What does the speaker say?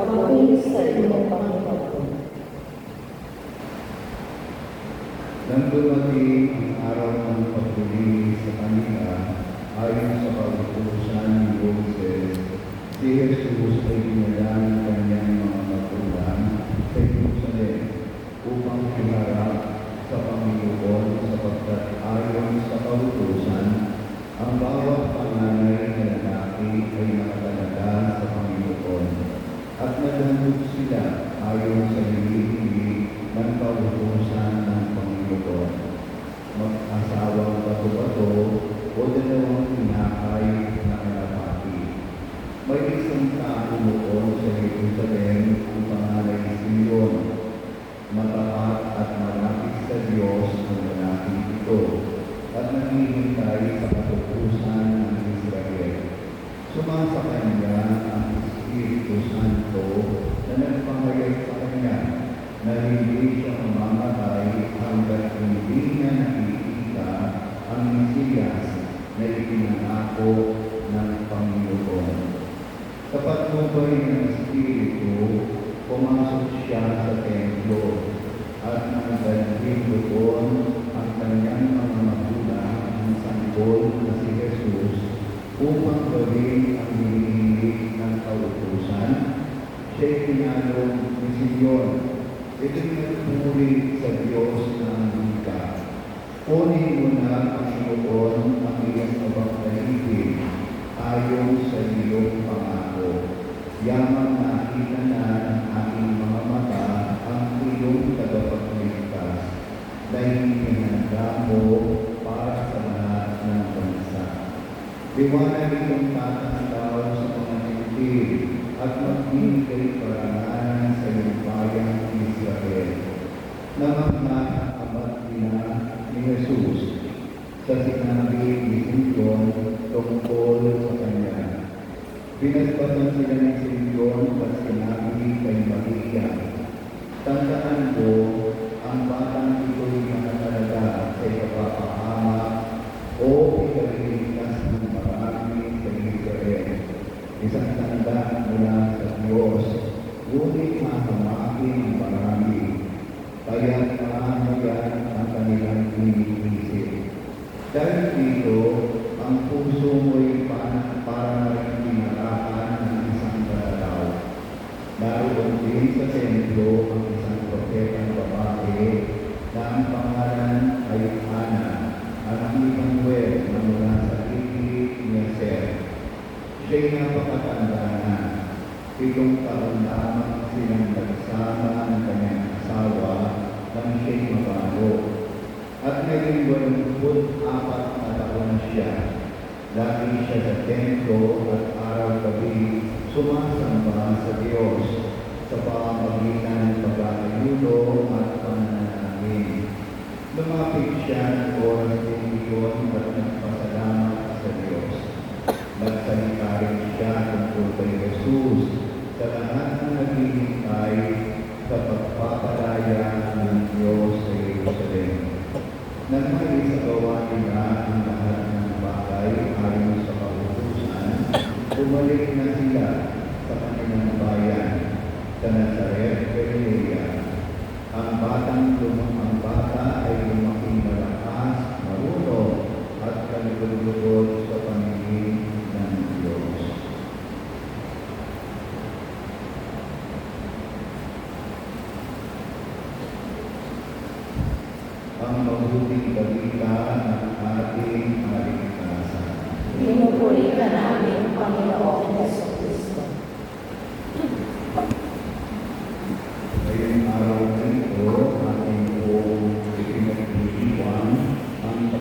magpapuri sa iyo, Panginoon. Nang dumating ang araw ng pagbili sa kanila, ayon sa kautusan ni Moses, si Jesus ay dinala ng kanyang mga magulang sa Jerusalem upang iharap sa Panginoon sapagkat ayon sa kautusan, ang bawat panganay na lalaki ay nakatalaga sa Panginoon at naghandog sila ayon sa hinihingi ng kautusan ng Panginoon. Mag-asawang bato-bato o dalawang tinakay na kalapati. May isang tao noon sa Jerusalem ang pangalan ni Simeon. Matapat at malapit sa Diyos ang lalaking ito at naghihintay sa katutusan ng Israel. Sumasa kanya ang Espiritu Santo na nagpahayag sa kanya na hindi siya mamamatay hanggat hindi niya nakikita ang Mesiyas na ipinangako ng Panginoon. Sa patnubay ng Espiritu, pumasok siya sa templo at nanggalhin doon ang kanyang mga magulang ng sanggol na si Jesus upang gawin ang hinihingi ng kautusan. Siya'y tinanong ni Simeon, itinagpuri sa Diyos na ang wika. Kunin mo na, Panginoon, ang iyong mabangkalipin ayon sa iyong pangako. Yamang nakita na ng aking mga mata ang iyong tagapagligtas na hinihanda mo para sa lahat ng bansa. Liwanag itong tatanaw sa mga tintil at magbibigay parangalan sa iyong bayang Israel. Namangatapat nila ni Jesus sa sinabi ni Simeon tungkol sa kanya. Pinagpatan sila ni Simeon at sinabi kay Maria, tandaan mo, ang batang ito'y nakatalaga sa ikapapahamak o ikaliligtas ng marami sa Israel. Isang tanda mula sa Diyos, ngunit mahamakin ang marami. Kaya mahahayan ang kanilang iniisip. Dahil dito, ang puso mo'y para rin pinarahan ng isang kalalaw. Naroon din sa templo ang isang propetang babae na ang pangalan ay Ana, anak ni Manuel na mula sa Igli ni Aser. Siya'y napakatanda na. 7 taon lamang silang nagsama ng kanyang asawa nang siya'y mabago. At ngayon 84 na taon na siya. Lagi siya sa templo at araw-gabi sumasamba sa Diyos sa pamamagitan ng pag-aayuno at pananalangin. Lumapit siya ng oras din iyon at nagpasalamat sa Diyos. Nagsalita rin siya tungkol kay Jesus sa lahat na naghihintay sa pagpapalaya ng Diyos sa Jerusalem. Nang may isagawa nila ang lahat ng bagay ayon sa kautusan, bumalik na sila sa kanilang bayan sa Nazaret, Galilea. Ang bata ay lumaking malakas, marunong at kalugod-lugod sa paningin ng Diyos. Ang mabuting balita ng ating kaligtasan. Pinupuri ka namin, Panginoong Jesucristo.